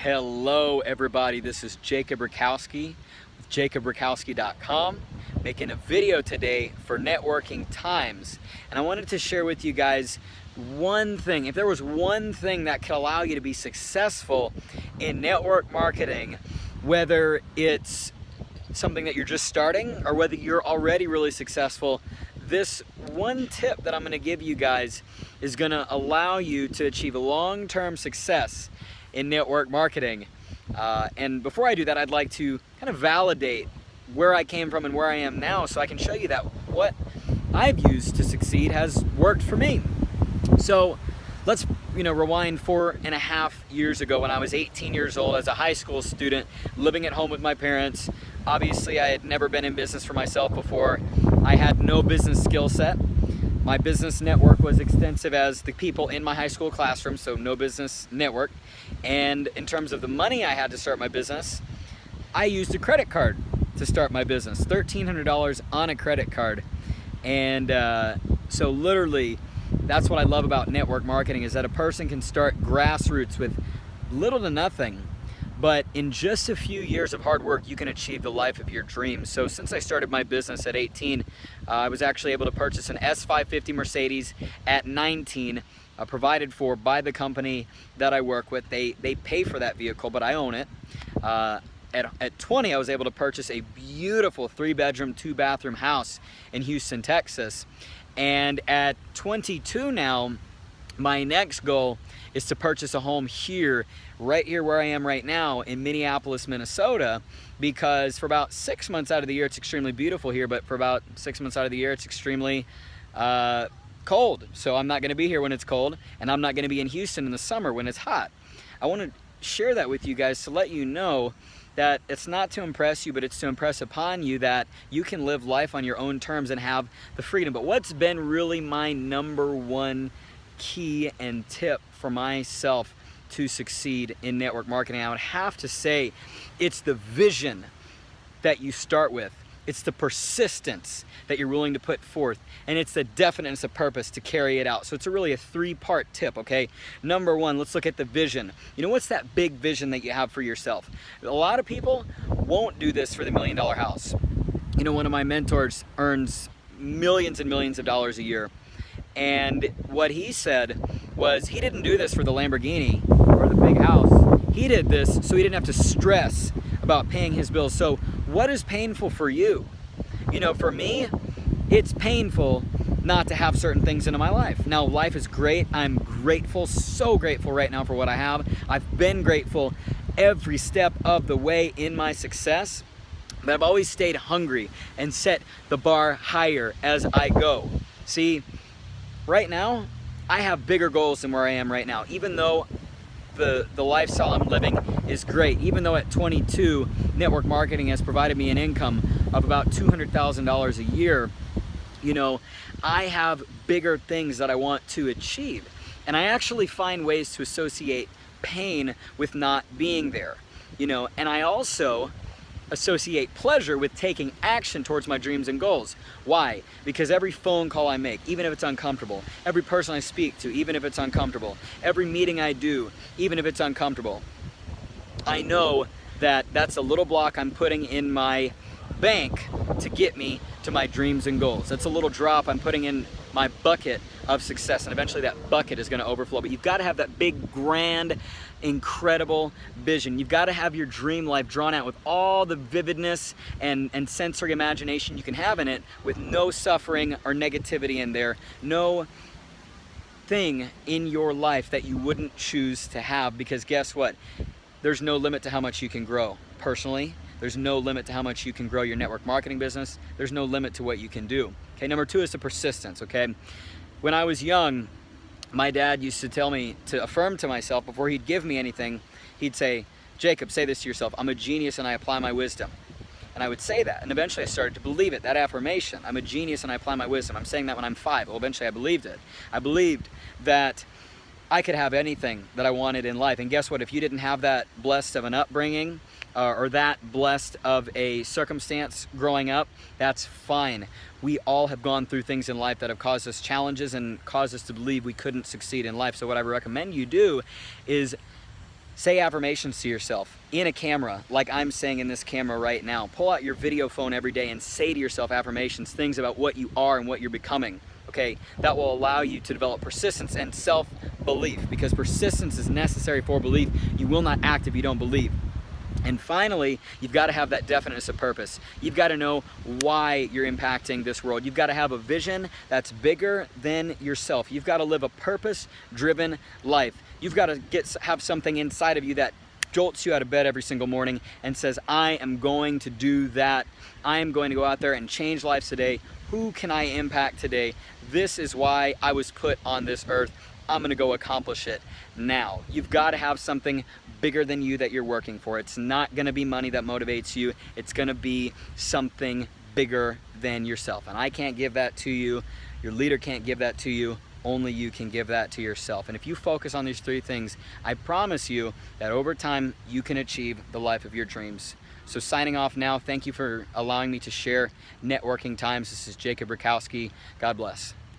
Hello everybody, this is Jacob Rakowski with jacobrakowski.com, making a video today for Networking Times. And I wanted to share with you guys one thing. If there was one thing that could allow you to be successful in network marketing, whether it's something that you're just starting or whether you're already really successful, this one tip that I'm going to give you guys is going to allow you to achieve a long-term success in network marketing. And before I do that, I'd like to kind of validate where I came from and where I am now, so I can show you that what I've used to succeed has worked for me. So let's rewind 4.5 years ago when I was 18 years old as a high school student living at home with my parents. Obviously, I had never been in business for myself before. I had no business skill set. My business network was extensive as the people in my high school classroom, so no business network. And in terms of the money I had to start my business, I used a credit card to start my business, $1,300 on a credit card. And so literally, that's what I love about network marketing, is that a person can start grassroots with little to nothing. But in just a few years of hard work, you can achieve the life of your dreams. So since I started my business at 18, I was actually able to purchase an S550 Mercedes at 19, provided for by the company that I work with. They pay for that vehicle, but I own it. At 20, I was able to purchase a beautiful 3-bedroom, 2-bathroom house in Houston, Texas. And at 22 now, my next goal is to purchase a home right here where I am right now in Minneapolis, Minnesota, because for about 6 months out of the year, it's extremely beautiful here, but for about 6 months out of the year, it's extremely cold. So I'm not gonna be here when it's cold, and I'm not gonna be in Houston in the summer when it's hot. I wanna share that with you guys to let you know that it's not to impress you, but it's to impress upon you that you can live life on your own terms and have the freedom. But what's been really my number one key and tip for myself to succeed in network marketing, I would have to say it's the vision that you start with. It's the persistence that you're willing to put forth, and it's the definiteness of purpose to carry it out. So it's really a 3-part tip, okay? Number one, let's look at the vision. What's that big vision that you have for yourself? A lot of people won't do this for the $1 million house. One of my mentors earns millions and millions of dollars a year. And what he said was he didn't do this for the Lamborghini or the big house. He did this so he didn't have to stress about paying his bills. So what is painful for you? For me, it's painful not to have certain things into my life. Now, life is great. I'm grateful, so grateful right now for what I have. I've been grateful every step of the way in my success, but I've always stayed hungry and set the bar higher as I go. See, right now, I have bigger goals than where I am right now. Even though the lifestyle I'm living is great, even though at 22, network marketing has provided me an income of about $200,000 a year, I have bigger things that I want to achieve. And I actually find ways to associate pain with not being there, and I also associate pleasure with taking action towards my dreams and goals. Why? Because every phone call I make, even if it's uncomfortable, every person I speak to, even if it's uncomfortable, every meeting I do, even if it's uncomfortable, I know that that's a little block I'm putting in my bank to get me to my dreams and goals. That's a little drop I'm putting in my bucket of success, and eventually that bucket is going to overflow. But you've got to have that big, grand, incredible vision. You've got to have your dream life drawn out with all the vividness and sensory imagination you can have in it, with no suffering or negativity in there, no thing in your life that you wouldn't choose to have, because guess what? There's no limit to how much you can grow personally. There's no limit to how much you can grow your network marketing business. There's no limit to what you can do. Okay, number 2 is the persistence, okay? When I was young, my dad used to tell me to affirm to myself before he'd give me anything. He'd say, Jacob, say this to yourself: I'm a genius and I apply my wisdom. And I would say that, and eventually I started to believe it, that affirmation. I'm a genius and I apply my wisdom. I'm saying that when I'm 5. Well, eventually I believed it. I believed that I could have anything that I wanted in life. And guess what? If you didn't have that blessed of an upbringing, or that blessed of a circumstance growing up, that's fine. We all have gone through things in life that have caused us challenges and caused us to believe we couldn't succeed in life. So what I recommend you do is Say affirmations to yourself in a camera, like I'm saying in this camera right now. Pull out your video phone every day and say to yourself affirmations, things about what you are and what you're becoming. Okay, that will allow you to develop persistence and self-belief, because persistence is necessary for belief. You will not act if you don't believe. And finally, you've got to have that definiteness of purpose. You've got to know why you're impacting this world. You've got to have a vision that's bigger than yourself. You've got to live a purpose-driven life. You've got to have something inside of you that jolts you out of bed every single morning and says, I am going to do that. I am going to go out there and change lives today. Who can I impact today? This is why I was put on this earth. I'm going to go accomplish it now. You've got to have something bigger than you that you're working for. It's not going to be money that motivates you. It's going to be something bigger than yourself. And I can't give that to you. Your leader can't give that to you. Only you can give that to yourself. And if you focus on these three things, I promise you that over time you can achieve the life of your dreams. So signing off now, thank you for allowing me to share Networking Times. This is Jacob Rakowski. God bless.